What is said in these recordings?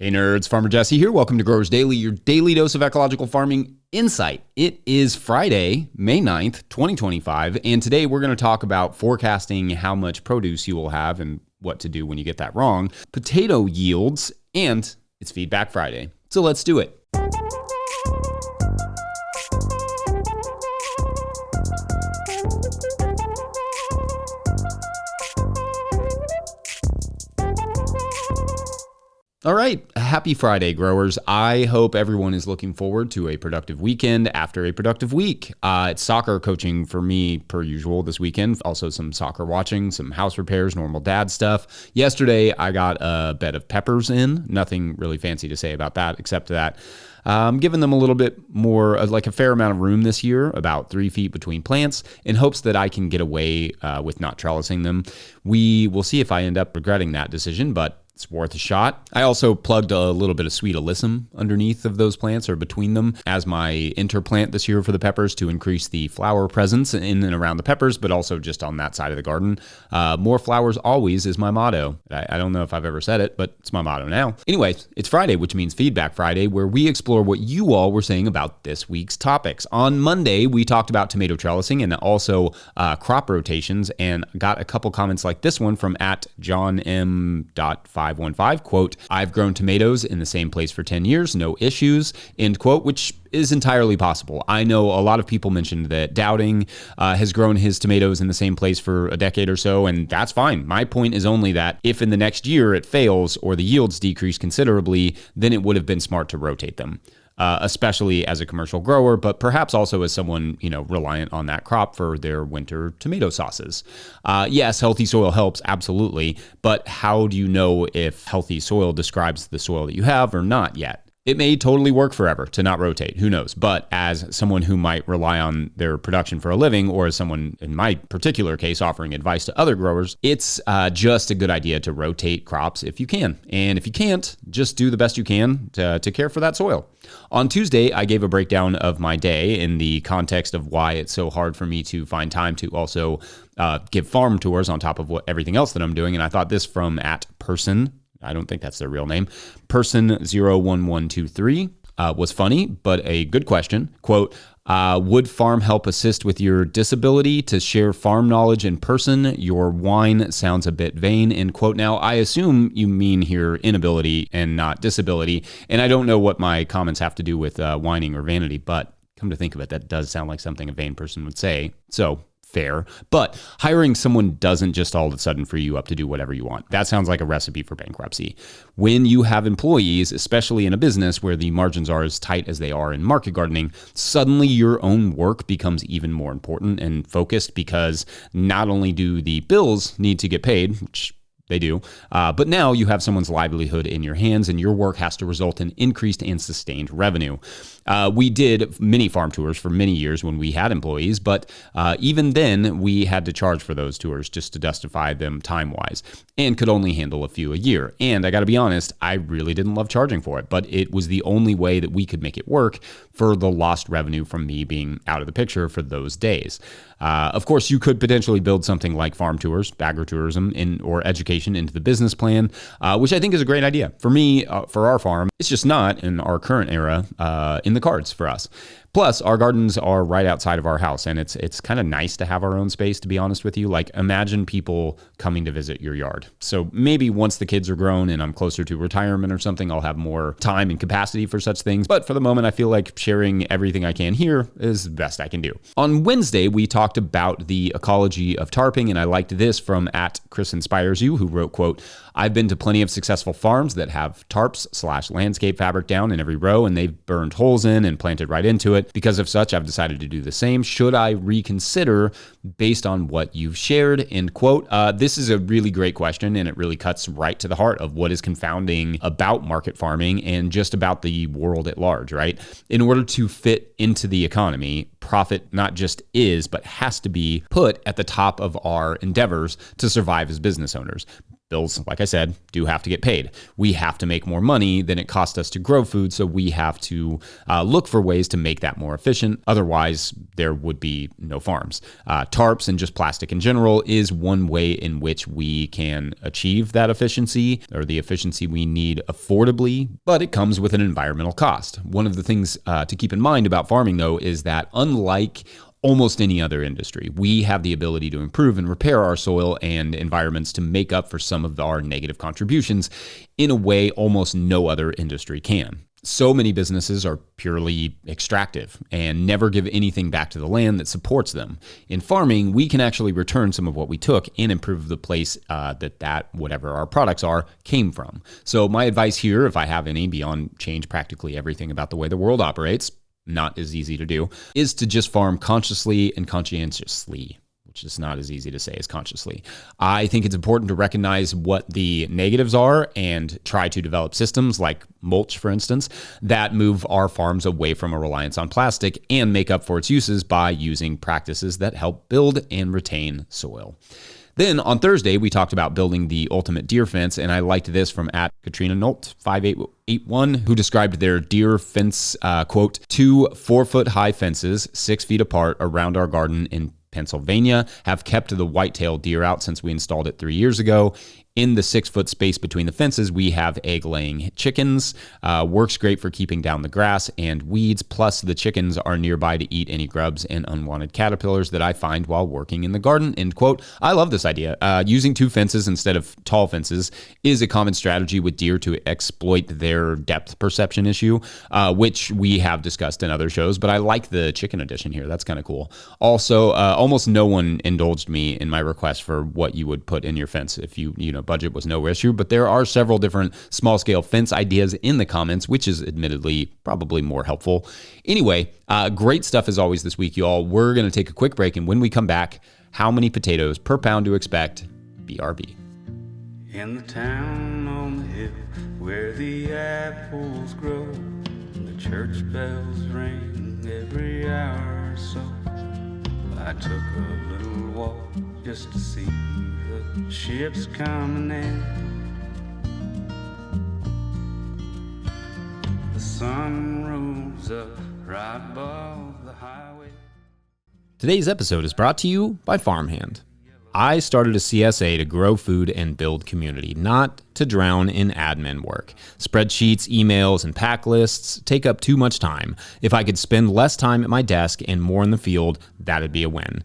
Hey nerds, Farmer Jesse here. Welcome to Growers Daily, your daily dose of ecological farming insight. It is Friday, May 9th, 2025, and today we're going to talk about forecasting how much produce you will have and what to do when you get that wrong, potato yields, and it's Feedback Friday. So let's do it. All right, happy Friday, growers. I hope everyone is looking forward to a productive weekend after a productive week. It's soccer coaching for me, per usual, this weekend. Also some soccer watching, some house repairs, normal dad stuff. Yesterday, I got a bed of peppers in. Nothing really fancy to say about that, except that I'm giving them a little bit more, like a fair amount of room this year, about 3 feet between plants, in hopes that I can get away with not trellising them. We will see if I end up regretting that decision, but it's worth a shot. I also plugged a little bit of sweet alyssum underneath of those plants or between them as my interplant this year for the peppers to increase the flower presence in and around the peppers, but also just on that side of the garden. More flowers always is my motto. I don't know if I've ever said it, but it's my motto now. Anyway, it's Friday, which means Feedback Friday, where we explore what you all were saying about this week's topics. On Monday, we talked about tomato trellising and also crop rotations, and got a couple comments like this one from @JohnM.515, quote, "I've grown tomatoes in the same place for 10 years, no issues," end quote, which is entirely possible. I know a lot of people mentioned that Doubting has grown his tomatoes in the same place for a decade or so, and that's fine. My point is only that if in the next year it fails or the yields decrease considerably, then it would have been smart to rotate them. Especially as a commercial grower, but perhaps also as someone, reliant on that crop for their winter tomato sauces. Yes, healthy soil helps, absolutely, but how do you know if healthy soil describes the soil that you have or not yet? It may totally work forever to not rotate, who knows? But as someone who might rely on their production for a living, or as someone in my particular case offering advice to other growers, it's just a good idea to rotate crops if you can. And if you can't, just do the best you can to care for that soil. On Tuesday, I gave a breakdown of my day in the context of why it's so hard for me to find time to also give farm tours on top of everything else that I'm doing. And I thought this from @person, I don't think that's their real name, person01123, was funny, but a good question. Quote, "Would farm help assist with your disability to share farm knowledge in person? Your whine sounds a bit vain," end quote. Now, I assume you mean here inability and not disability, and I don't know what my comments have to do with whining or vanity, but come to think of it, that does sound like something a vain person would say. So, fair. But hiring someone doesn't just all of a sudden free you up to do whatever you want. That sounds like a recipe for bankruptcy. When you have employees, especially in a business where the margins are as tight as they are in market gardening, suddenly your own work becomes even more important and focused, because not only do the bills need to get paid, which they do, but now you have someone's livelihood in your hands, and your work has to result in increased and sustained revenue. We did many farm tours for many years when we had employees, but even then we had to charge for those tours just to justify them time-wise, and could only handle a few a year. And I got to be honest, I really didn't love charging for it, but it was the only way that we could make it work for the lost revenue from me being out of the picture for those days. Of course, you could potentially build something like farm tours, agritourism, or education into the business plan, which I think is a great idea. For me, for our farm, it's just not in our current era in the cards for us. Plus, our gardens are right outside of our house, and it's kind of nice to have our own space, to be honest with you. Like, imagine people coming to visit your yard. So maybe once the kids are grown and I'm closer to retirement or something, I'll have more time and capacity for such things. But for the moment, I feel like sharing everything I can here is the best I can do. On Wednesday, we talked about the ecology of tarping, and I liked this from @ChrisInspiresYou, who wrote, quote, "I've been to plenty of successful farms that have tarps/landscape fabric down in every row, and they've burned holes in and planted right into it. Because of such, I've decided to do the same. Should I reconsider based on what you've shared?" End quote. This is a really great question, and it really cuts right to the heart of what is confounding about market farming and just about the world at large, right? In order to fit into the economy, profit not just is, but has to be put at the top of our endeavors to survive as business owners. bills, like I said, do have to get paid. We have to make more money than it costs us to grow food, so we have to look for ways to make that more efficient. Otherwise, there would be no farms. Tarps and just plastic in general is one way in which we can achieve that efficiency, or the efficiency we need affordably, but it comes with an environmental cost. One of the things to keep in mind about farming, though, is that unlike almost any other industry, we have the ability to improve and repair our soil and environments to make up for some of our negative contributions in a way almost no other industry can. So many businesses are purely extractive and never give anything back to the land that supports them. In farming, we can actually return some of what we took and improve the place that whatever our products are came from. So my advice here, if I have any, beyond change practically everything about the way the world operates, not as easy to do, is to just farm consciously and conscientiously, which is not as easy to say as consciously. I think it's important to recognize what the negatives are and try to develop systems like mulch, for instance, that move our farms away from a reliance on plastic and make up for its uses by using practices that help build and retain soil. Then on Thursday, we talked about building the ultimate deer fence, and I liked this from Katrina Nolt 5881, who described their deer fence, quote, 2 4-foot high fences, 6 feet apart around our garden in Pennsylvania, have kept the white-tailed deer out since we installed it 3 years ago. In the 6-foot space between the fences, we have egg-laying chickens. Works great for keeping down the grass and weeds, plus the chickens are nearby to eat any grubs and unwanted caterpillars that I find while working in the garden, end quote. I love this idea. Using 2 fences instead of tall fences is a common strategy with deer to exploit their depth perception issue, which we have discussed in other shows, but I like the chicken addition here. That's kind of cool. Also, almost no one indulged me in my request for what you would put in your fence if you budget was no issue, but there are several different small-scale fence ideas in the comments, which is admittedly probably more helpful. Anyway, great stuff as always this week, y'all. We're going to take a quick break, and when we come back, how many potatoes per pound to expect? BRB. In the town on the hill where the apples grow, and the church bells ring every hour or so, I took a little walk just to see the ships coming in. The sun rose up right above the highway. Today's episode is brought to you by Farmhand. I started a CSA to grow food and build community, not to drown in admin work. Spreadsheets, emails, and pack lists take up too much time. If I could spend less time at my desk and more in the field, that'd be a win.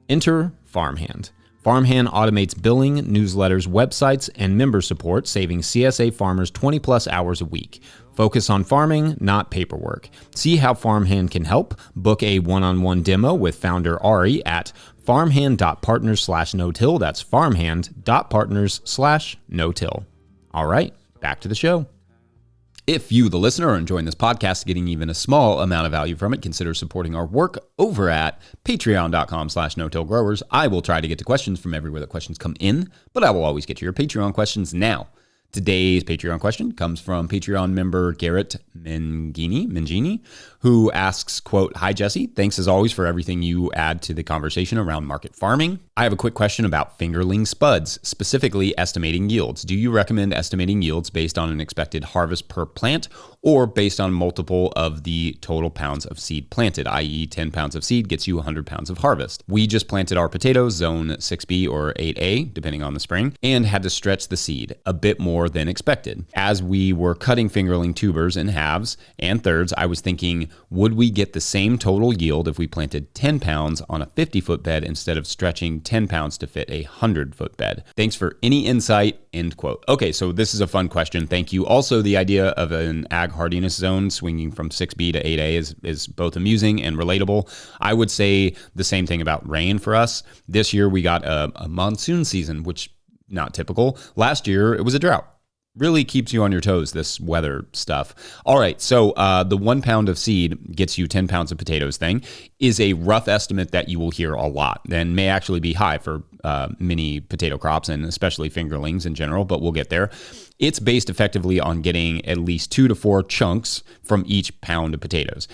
Enter Farmhand. Farmhand automates billing, newsletters, websites, and member support, saving CSA farmers 20-plus hours a week. Focus on farming, not paperwork. See how Farmhand can help. Book a one-on-one demo with founder Ari at farmhand.partners/no-till. That's farmhand.partners/no-till. All right, back to the show. If you, the listener, are enjoying this podcast, getting even a small amount of value from it, consider supporting our work over at patreon.com/no-till-growers. I will try to get to questions from everywhere that questions come in, but I will always get to your Patreon questions now. Today's Patreon question comes from Patreon member Garrett Mangini, who asks, quote, "Hi, Jesse. Thanks as always for everything you add to the conversation around market farming. I have a quick question about fingerling spuds, specifically estimating yields. Do you recommend estimating yields based on an expected harvest per plant or based on multiple of the total pounds of seed planted, i.e. 10 pounds of seed gets you 100 pounds of harvest? We just planted our potatoes, zone 6B or 8A, depending on the spring, and had to stretch the seed a bit more than expected. As we were cutting fingerling tubers in halves and thirds, I was thinking, would we get the same total yield if we planted 10 pounds on a 50-foot bed instead of stretching 10 pounds to fit a 100-foot bed? Thanks for any insight," end quote. Okay, so this is a fun question. Thank you. Also, the idea of an ag hardiness zone swinging from 6B to 8A is both amusing and relatable. I would say the same thing about rain for us. This year we got a monsoon season, which not typical. Last year it was a drought. Really keeps you on your toes, this weather stuff. All right, so the 1 pound of seed gets you 10 pounds of potatoes thing is a rough estimate that you will hear a lot and may actually be high for mini potato crops and especially fingerlings in general, but we'll get there. It's based effectively on getting at least 2 to 4 chunks from each pound of potatoes.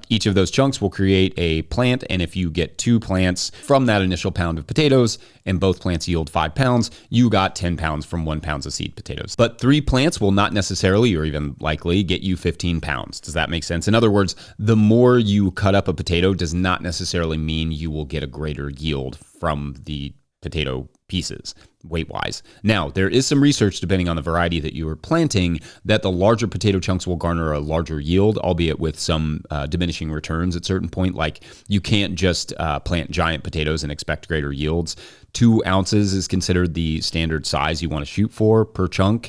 Each of those chunks will create a plant, and if you get 2 plants from that initial pound of potatoes and both plants yield 5 pounds, you got 10 pounds from 1 pound of seed potatoes. But 3 plants will not necessarily or even likely get you 15 pounds. Does that make sense? In other words, the more you cut up a potato does not necessarily mean you will get a greater yield from the potato pieces weight-wise. Now, there is some research, depending on the variety that you are planting, that the larger potato chunks will garner a larger yield, albeit with some diminishing returns at a certain point. Like, you can't just plant giant potatoes and expect greater yields. 2 ounces is considered the standard size you want to shoot for per chunk.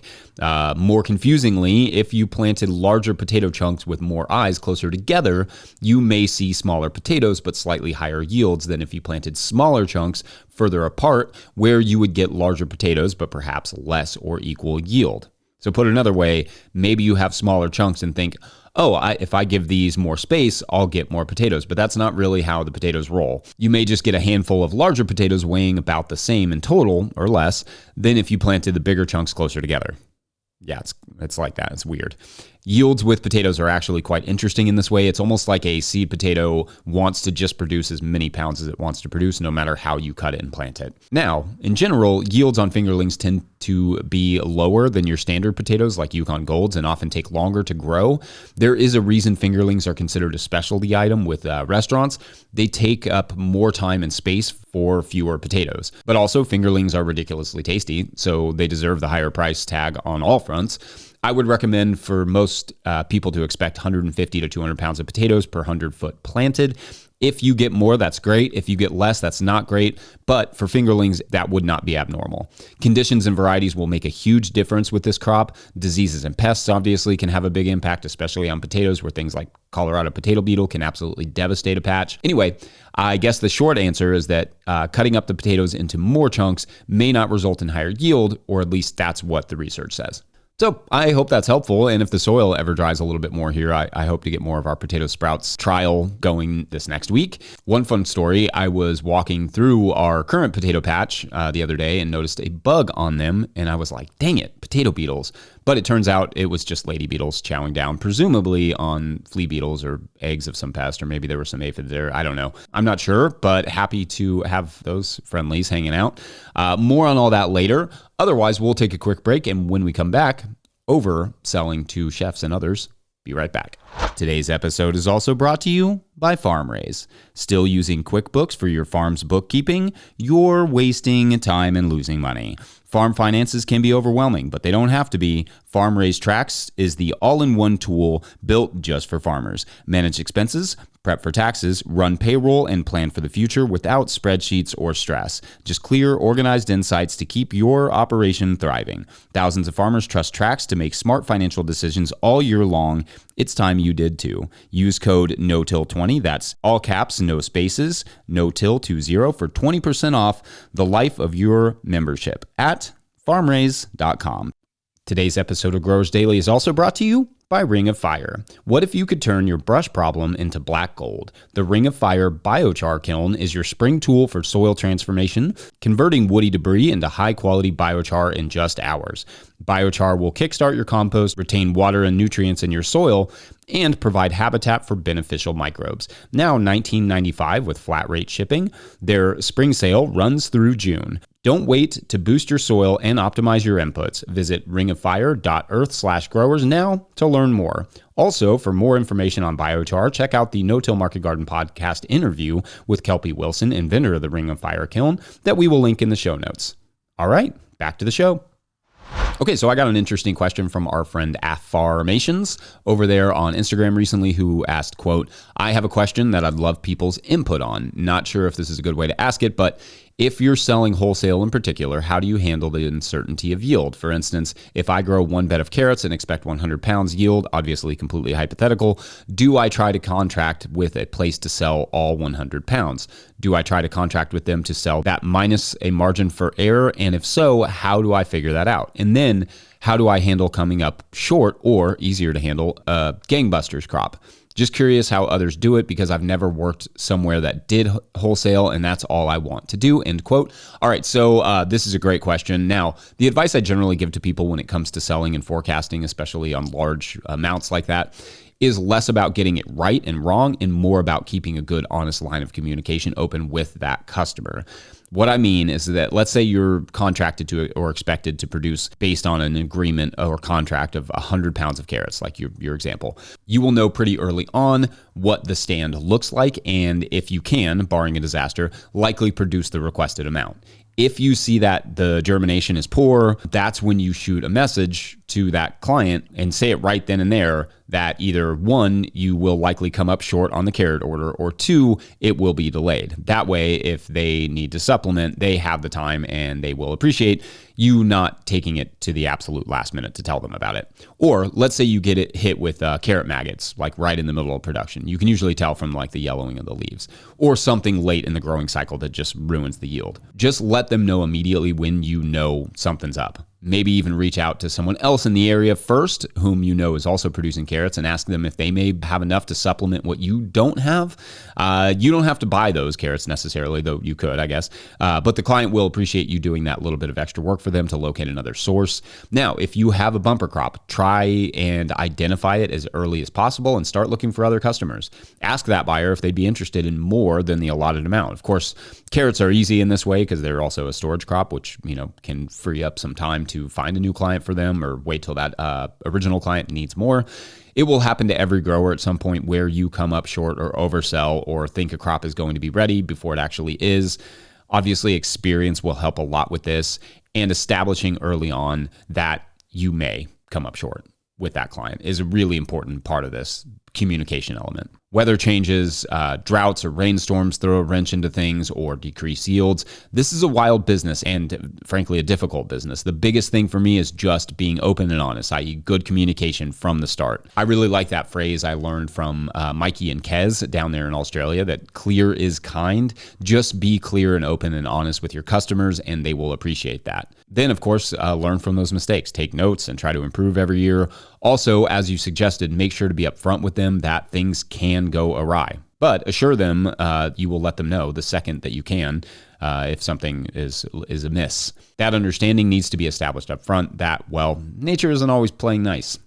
More confusingly, if you planted larger potato chunks with more eyes closer together, you may see smaller potatoes but slightly higher yields than if you planted smaller chunks further apart, where you would get larger potatoes but perhaps less or equal yield. So put another way, maybe you have smaller chunks and think, if I give these more space, I'll get more potatoes. But that's not really how the potatoes roll. You may just get a handful of larger potatoes weighing about the same in total or less than if you planted the bigger chunks closer together. Yeah, it's like that. It's weird. Yields with potatoes are actually quite interesting in this way. It's almost like a seed potato wants to just produce as many pounds as it wants to produce, no matter how you cut it and plant it. Now, in general, yields on fingerlings tend to be lower than your standard potatoes like Yukon Golds and often take longer to grow. There is a reason fingerlings are considered a specialty item with restaurants. They take up more time and space for fewer potatoes. But also, fingerlings are ridiculously tasty, so they deserve the higher price tag on all fronts. I would recommend for most people to expect 150 to 200 pounds of potatoes per 100 foot planted. If you get more, that's great. If you get less, that's not great. But for fingerlings, that would not be abnormal. Conditions and varieties will make a huge difference with this crop. Diseases and pests obviously can have a big impact, especially on potatoes, where things like Colorado potato beetle can absolutely devastate a patch. Anyway, I guess the short answer is that cutting up the potatoes into more chunks may not result in higher yield, or at least that's what the research says. So I hope that's helpful. And if the soil ever dries a little bit more here, I hope to get more of our potato sprouts trial going this next week. One fun story, I was walking through our current potato patch the other day and noticed a bug on them. And I was like, dang it, potato beetles. But it turns out it was just lady beetles chowing down, presumably on flea beetles or eggs of some pest, or maybe there were some aphids there. I don't know. I'm not sure, but happy to have those friendlies hanging out. More on all that later. Otherwise, we'll take a quick break, and when we come back, overselling to chefs and others. Be right back. Today's episode is also brought to you by FarmRaise. Still using QuickBooks for your farm's bookkeeping? You're wasting time and losing money. Farm finances can be overwhelming, but they don't have to be. FarmRaise Tracks is the all-in-one tool built just for farmers. Manage expenses, prep for taxes, run payroll, and plan for the future without spreadsheets or stress. Just clear, organized insights to keep your operation thriving. Thousands of farmers trust Tracks to make smart financial decisions all year long. It's time you did too. Use code NOTIL20, that's all caps, no spaces, NOTIL20 for 20% off the life of your membership at farmraise.com. Today's episode of Growers Daily is also brought to you by Ring of Fire. What if you could turn your brush problem into black gold? The Ring of Fire Biochar Kiln is your spring tool for soil transformation, converting woody debris into high-quality biochar in just hours. Biochar will kickstart your compost, retain water and nutrients in your soil, and provide habitat for beneficial microbes. Now $19.95 with flat rate shipping. Their spring sale runs through June. Don't wait to boost your soil and optimize your inputs. Visit ringofire.earth/growers now to learn more. Also, for more information on biochar, check out the No-Till Market Garden podcast interview with Kelpie Wilson, inventor of the Ring of Fire kiln, that we will link in the show notes. All right, back to the show. Okay, so I got an interesting question from our friend Affarmations over there on Instagram recently, who asked, quote, I have a question that I'd love people's input on. Not sure if this is a good way to ask it, but if you're selling wholesale in particular, how do you handle the uncertainty of yield? For instance, if I grow one bed of carrots and expect 100 pounds yield, obviously completely hypothetical, do I try to contract with a place to sell all 100 pounds? Do I try to contract with them to sell that minus a margin for error? And if so, how do I figure that out? And then how do I handle coming up short or easier to handle a gangbusters crop? Just curious how others do it because I've never worked somewhere that did wholesale and that's all I want to do, end quote. All right, so this is a great question. Now, the advice I generally give to people when it comes to selling and forecasting, especially on large amounts like that, is less about getting it right and wrong and more about keeping a good, honest line of communication open with that customer. What I mean is that let's say you're contracted to or expected to produce based on an agreement or contract of 100 pounds of carrots, like your example. You will know pretty early on what the stand looks like, and if you can, barring a disaster, likely produce the requested amount. If you see that the germination is poor, that's when you shoot a message to that client and say it right then and there that either one, you will likely come up short on the carrot order, or two, it will be delayed. That way, if they need to supplement, they have the time and they will appreciate you not taking it to the absolute last minute to tell them about it. Or let's say you get it hit with carrot maggots, like right in the middle of production. You can usually tell from like the yellowing of the leaves, or something late in the growing cycle that just ruins the yield. Just let them know immediately when you know something's up. Maybe even reach out to someone else in the area first, whom you know is also producing carrots, and ask them if they may have enough to supplement what you don't have. You don't have to buy those carrots necessarily, though you could, I guess. But the client will appreciate you doing that little bit of extra work for them to locate another source. Now, if you have a bumper crop, try and identify it as early as possible and start looking for other customers. Ask that buyer if they'd be interested in more than the allotted amount. Of course, carrots are easy in this way because they're also a storage crop, which can free up some time to find a new client for them or wait till that original client needs more. It will happen to every grower at some point where you come up short or oversell or think a crop is going to be ready before it actually is. Obviously, experience will help a lot with this, and establishing early on that you may come up short with that client is a really important part of this communication element. Weather changes, droughts or rainstorms throw a wrench into things or decrease yields. This is a wild business and frankly a difficult business. The biggest thing for me is just being open and honest, i.e. good communication from the start. I really like that phrase I learned from Mikey and Kez down there in Australia, that clear is kind. Just be clear and open and honest with your customers and they will appreciate that. Then, of course, learn from those mistakes. Take notes and try to improve every year. Also, as you suggested, make sure to be upfront with them that things can go awry. But assure them you will let them know the second that you can if something is amiss. That understanding needs to be established up front that, well, nature isn't always playing nice.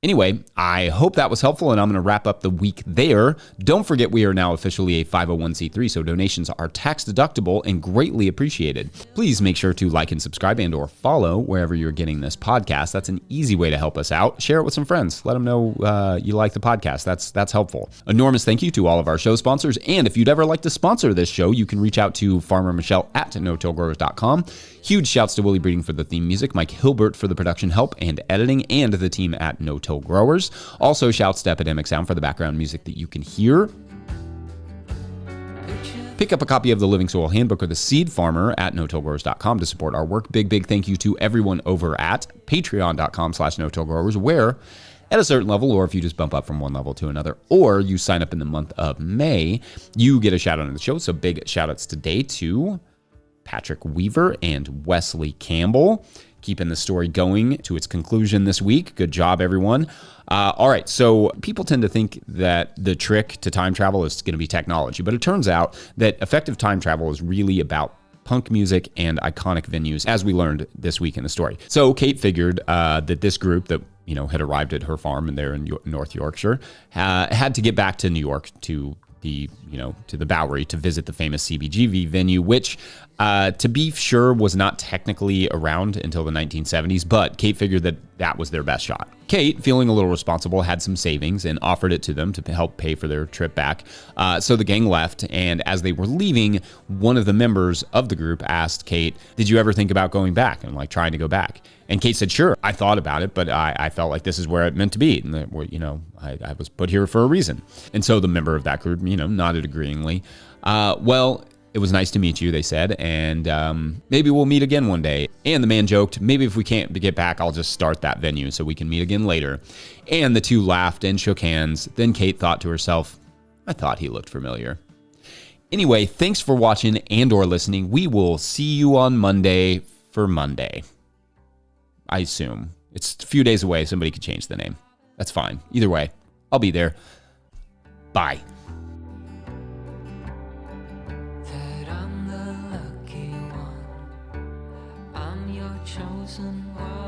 Anyway, I hope that was helpful, and I'm going to wrap up the week there. Don't forget we are now officially a 501c3, so donations are tax deductible and greatly appreciated. Please make sure to like and subscribe and or follow wherever you're getting this podcast. That's an easy way to help us out. Share it with some friends. Let them know you like the podcast. That's helpful. Enormous thank you to all of our show sponsors, and if you'd ever like to sponsor this show, you can reach out to Farmer Michelle at no-tillgrowers.com. Huge shouts to Willie Breeding for the theme music, Mike Hilbert for the production help and editing, and the team at No Till Growers. Also, shouts to Epidemic Sound for the background music that you can hear. Pick up a copy of the Living Soil Handbook or the Seed Farmer at no-tillgrowers.com to support our work. Big thank you to everyone over at patreon.com/no-tillgrowers, where at a certain level, or if you just bump up from one level to another, or you sign up in the month of May, you get a shout out on the show. So big shout outs today to Patrick Weaver and Wesley Campbell, keeping the story going to its conclusion this week. Good job, everyone. All right, so people tend to think that the trick to time travel is going to be technology, but it turns out that effective time travel is really about punk music and iconic venues, as we learned this week in the story. So Kate figured that this group that had arrived at her farm and there in North Yorkshire had to get back to New York to the Bowery to visit the famous CBGB venue, which, to be sure, was not technically around until the 1970s, but Kate figured that was their best shot. Kate, feeling a little responsible, had some savings and offered it to them to help pay for their trip back. So the gang left, and as they were leaving, one of the members of the group asked Kate, "Did you ever think about going back and trying to go back?" And Kate said, "Sure, I thought about it, but I felt like this is where it meant to be, and that, I was put here for a reason." And so the member of that group, nodded agreeingly. Well, it was nice to meet you, they said, and maybe we'll meet again one day. And the man joked, maybe if we can't get back, I'll just start that venue so we can meet again later. And the two laughed and shook hands. Then Kate thought to herself, I thought he looked familiar. Anyway, thanks for watching and or listening. We will see you on Monday for Monday. I assume. It's a few days away. Somebody could change the name. That's fine. Either way, I'll be there. Bye. That I'm the lucky one. I'm your chosen one.